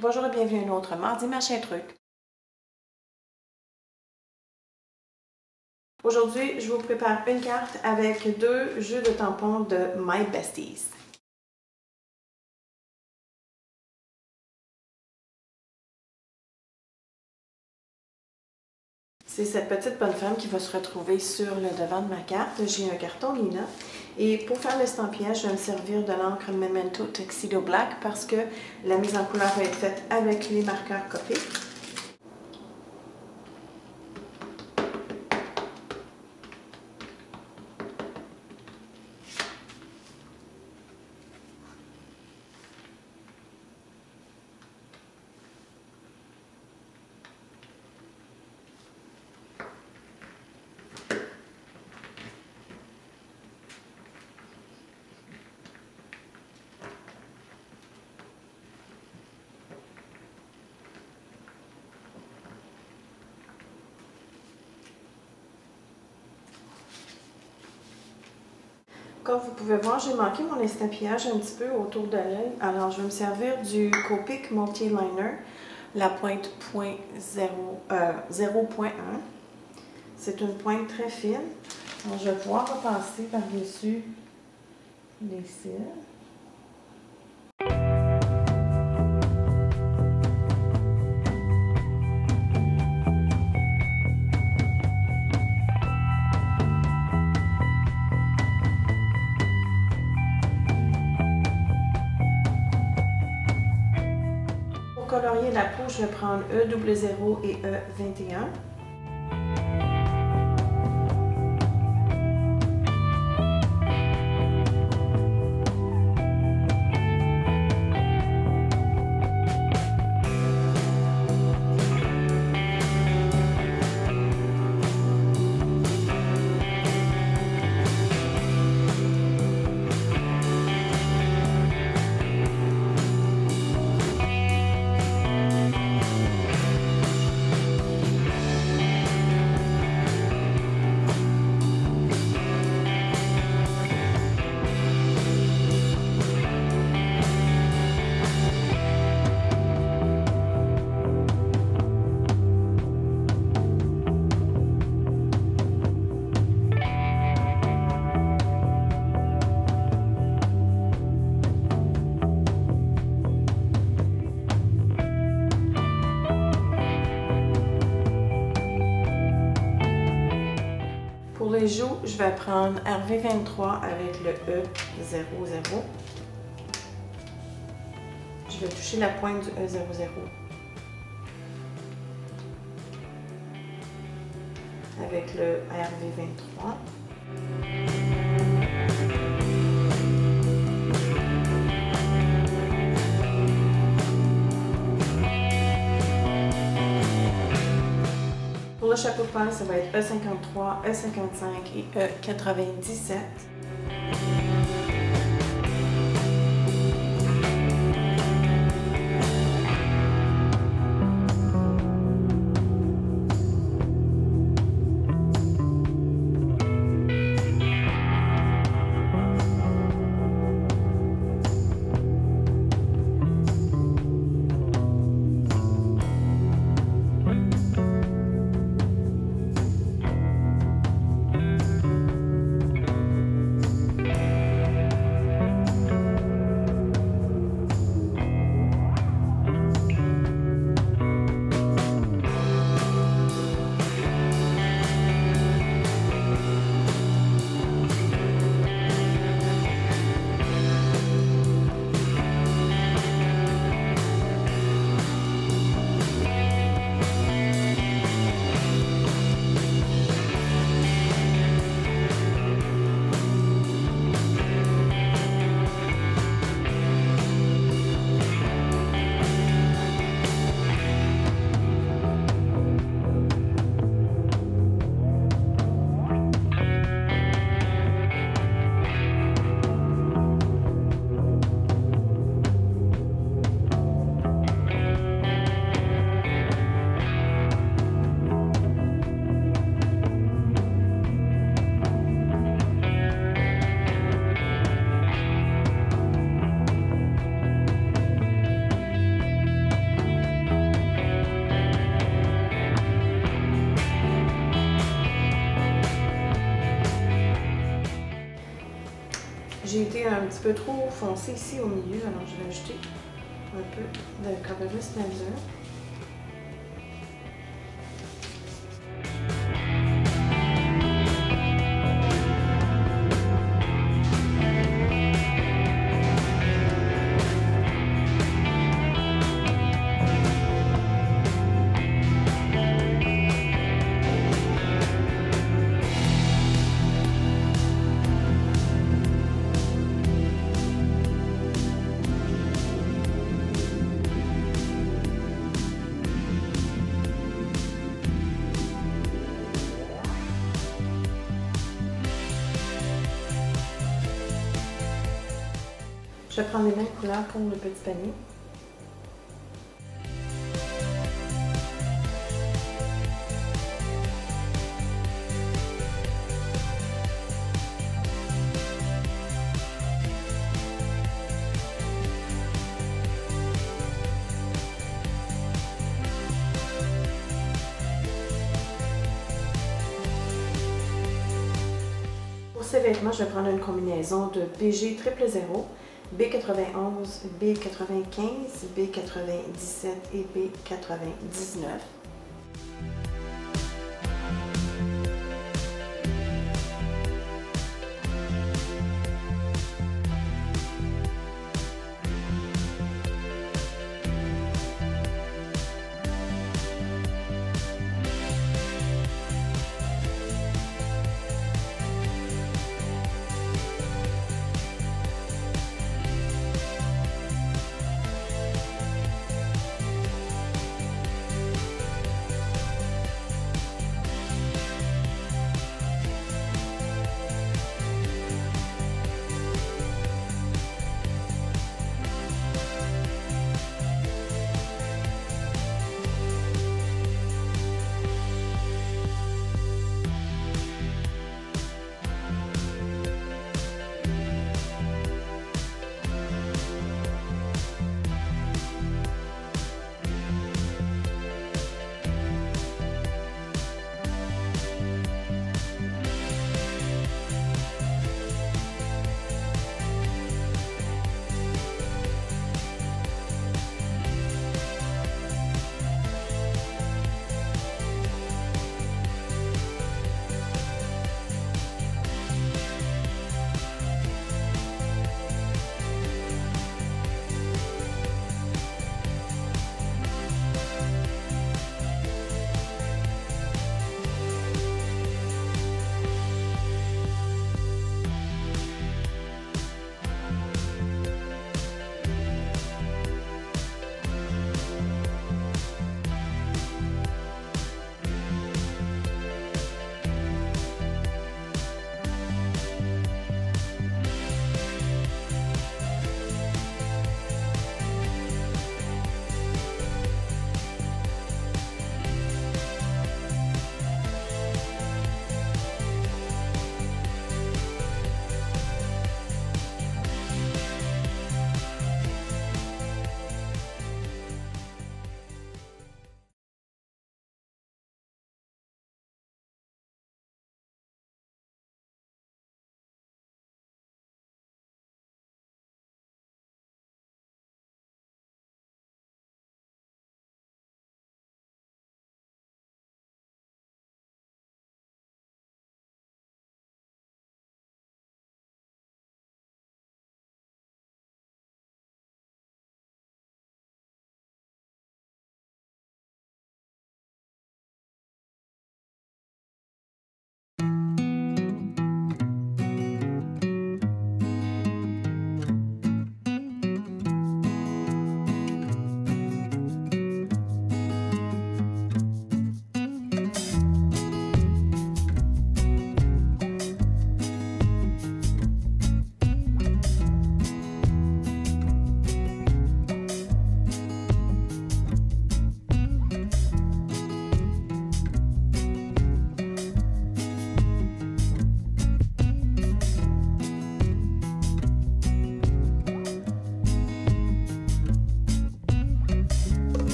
Bonjour et bienvenue à un autre Mardi Machin Truc. Aujourd'hui, je vous prépare une carte avec deux jeux de tampons de My Besties. C'est cette petite bonne femme qui va se retrouver sur le devant de ma carte. J'ai un carton Nina. Et pour faire l'estampillage, je vais me servir de l'encre Memento Tuxedo Black parce que la mise en couleur va être faite avec les marqueurs Copic. Comme vous pouvez voir, j'ai manqué mon estampillage un petit peu autour de l'œil. Alors, je vais me servir du Copic Multi-Liner, la pointe 0.1. C'est une pointe très fine. Alors, je vais pouvoir repasser par-dessus les cils. Pour colorier la peau, je vais prendre E00 et E21. Pour les joues, je vais prendre RV23 avec le E00. Je vais toucher la pointe du E00 avec le RV23. Pour le chapeau de paille, ça va être E53, E55 et E97. un petit peu trop foncé ici au milieu, alors je vais ajouter un peu de Coverless Cleanser. Je vais prendre les mêmes couleurs pour le petit panier. Pour ces vêtements, je vais prendre une combinaison de BG 000, B91, B95, B97 et B99.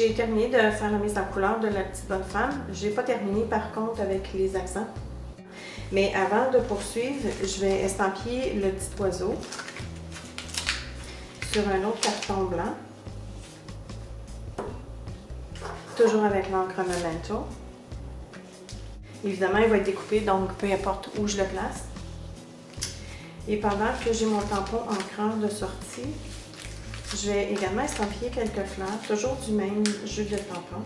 J'ai terminé de faire la mise en couleur de la petite bonne femme. J'ai pas terminé par contre avec les accents. Mais avant de poursuivre, je vais estampiller le petit oiseau sur un autre carton blanc. Toujours avec l'encre Memento. Évidemment, il va être découpé, donc peu importe où je le place. Et pendant que j'ai mon tampon encreur de sortie, je vais également estampiller quelques fleurs, toujours du même jus de tampon.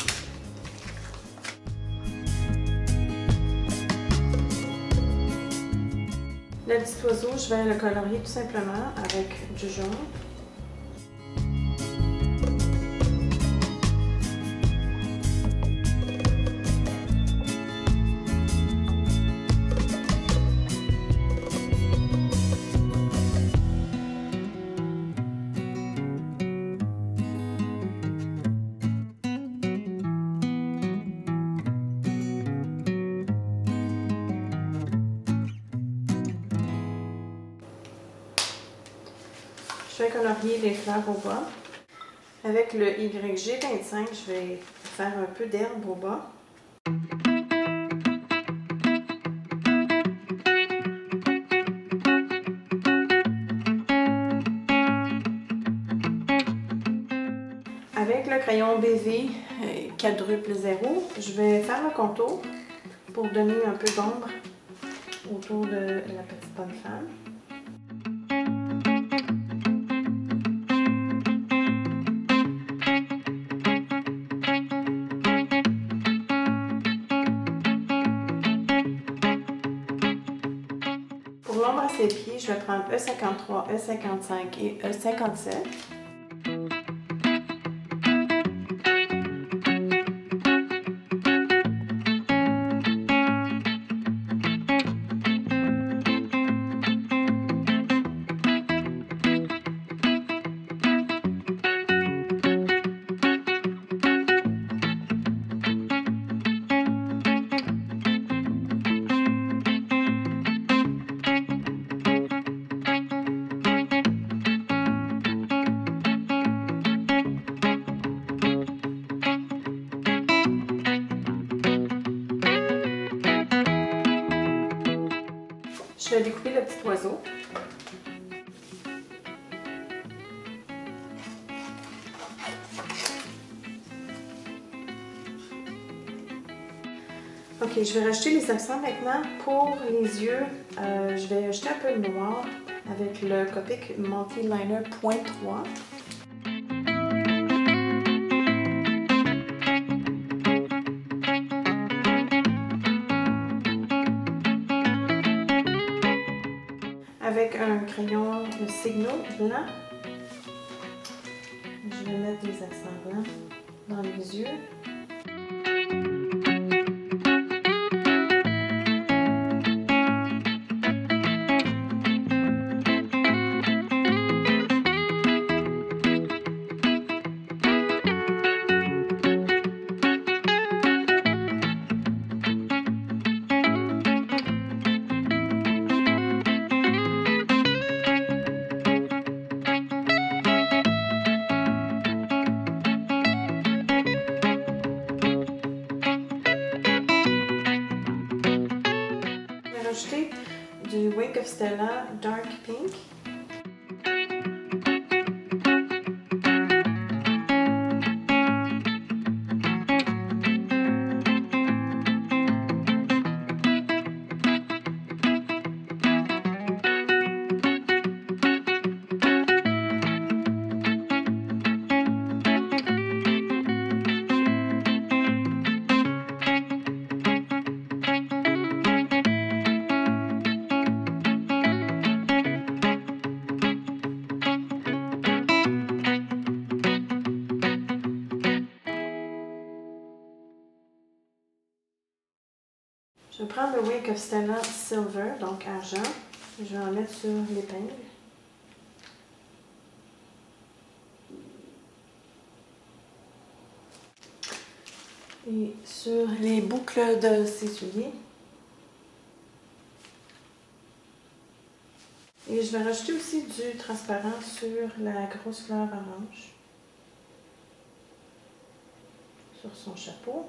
Le petit oiseau, je vais le colorier tout simplement avec du jaune. Je vais colorier les fleurs au bas. Avec le YG25, je vais faire un peu d'herbe au bas. Avec le crayon BV quadruple 0, je vais faire le contour pour donner un peu d'ombre autour de la petite bonne femme. Pour l'ombre à ses pieds, je vais prendre E53, E55 et E57. Je vais découper le petit oiseau. Ok, je vais rajouter les accents maintenant. Pour les yeux, je vais ajouter un peu de noir avec le Copic Multi-Liner .3. Avec un crayon Signo blanc, je vais mettre des accents blancs dans les yeux. Rajouter du Wake of Stella Dark Pink. Je vais prendre le Wake of Stella Silver, donc argent, et je vais en mettre sur l'épingle. Et sur les boucles de ses souliers. Et je vais rajouter aussi du transparent sur la grosse fleur orange. sur son chapeau.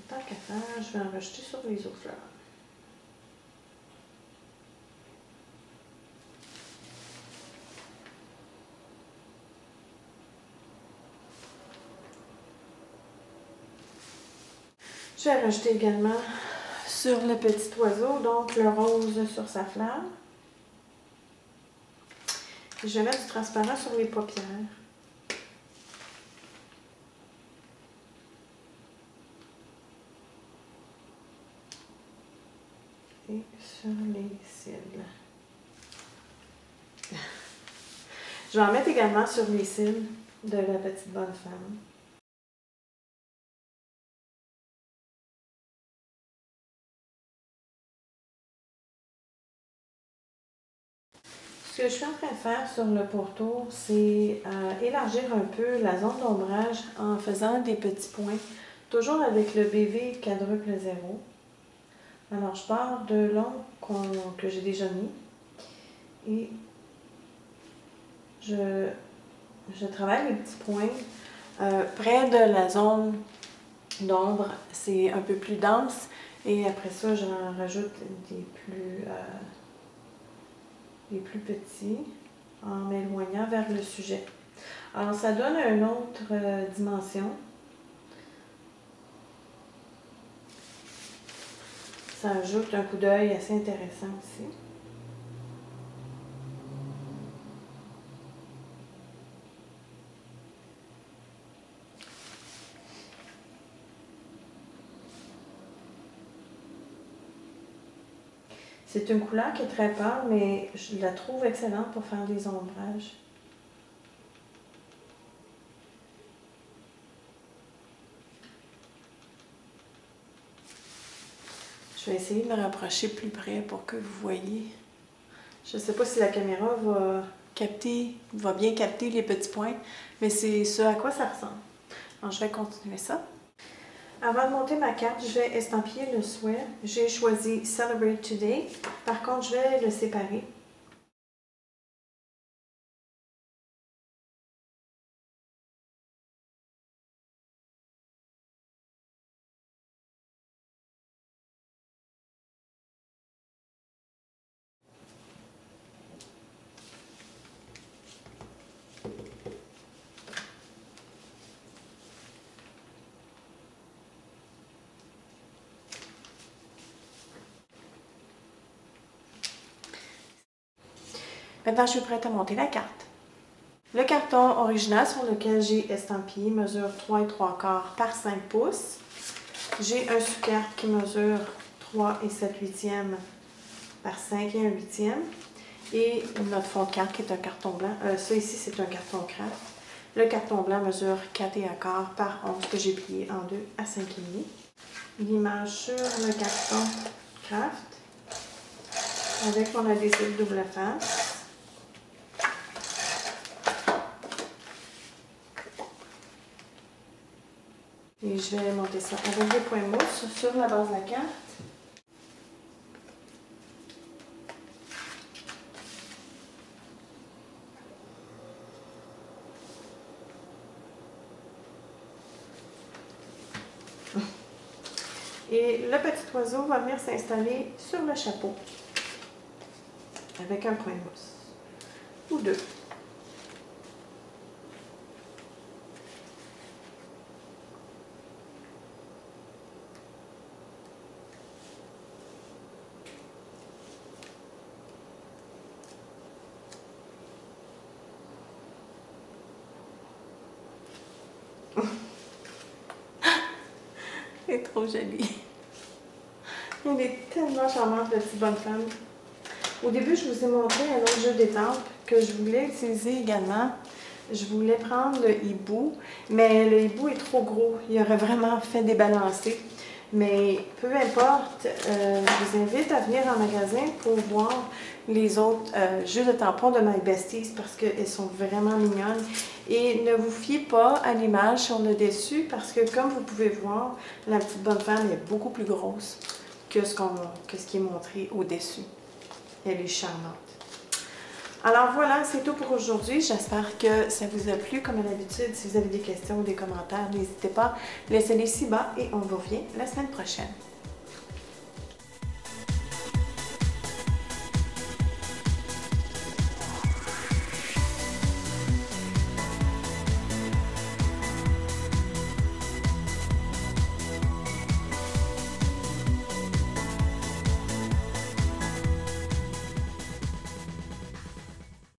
Tant qu'à faire, je vais en rajouter sur les autres fleurs. Je vais rajouter également sur le petit oiseau, donc le rose sur sa flamme. Je vais mettre du transparent sur les paupières. Et sur les cils. Je vais en mettre également sur les cils de la petite bonne femme. Ce que je suis en train de faire sur le pourtour, c'est élargir un peu la zone d'ombrage en faisant des petits points, toujours avec le BV quadruple 0. Alors, je pars de l'ombre que j'ai déjà mis et je travaille les petits points près de la zone d'ombre. C'est un peu plus dense et après ça, j'en rajoute les plus petits en m'éloignant vers le sujet. Alors, ça donne une autre dimension. Ça ajoute un coup d'œil assez intéressant aussi. C'est une couleur qui est très pâle, mais je la trouve excellente pour faire des ombrages. Je vais essayer de me rapprocher plus près pour que vous voyez. Je ne sais pas si la caméra va bien capter les petits points, mais c'est ce à quoi ça ressemble. Alors, je vais continuer ça. Avant de monter ma carte, je vais estampiller le souhait. J'ai choisi Celebrate Today. Par contre, je vais le séparer. Maintenant, je suis prête à monter la carte. Le carton original sur lequel j'ai estampillé mesure 3,75 par 5 pouces. J'ai un sous-carte qui mesure 3 et 7/8 par 5 et 1/8. Et notre fond de carte qui est un carton blanc. Ça ici, c'est un carton craft. Le carton blanc mesure 4,25 par 11 que j'ai plié en 2 à 5,5. L'image sur le carton craft avec mon adhésif double face. Et je vais monter ça avec des points mousse sur la base de la carte. Et le petit oiseau va venir s'installer sur le chapeau avec un point mousse ou deux. C'est trop joli. Elle est tellement charmante, la petite bonne femme. Au début, je vous ai montré un autre jeu d'étampes que je voulais utiliser également. Je voulais prendre le hibou, mais le hibou est trop gros. Il aurait vraiment fait débalancé. Mais peu importe, je vous invite à venir en magasin pour voir les autres jeux de tampons de My Besties parce qu'elles sont vraiment mignonnes. Et ne vous fiez pas à l'image sur le dessus parce que comme vous pouvez voir, la petite bonne femme est beaucoup plus grosse que ce qui est montré au-dessus. Elle est charmante. Alors voilà, c'est tout pour aujourd'hui. J'espère que ça vous a plu. Comme d'habitude, si vous avez des questions ou des commentaires, n'hésitez pas, laissez-les ci-bas et on vous revient la semaine prochaine.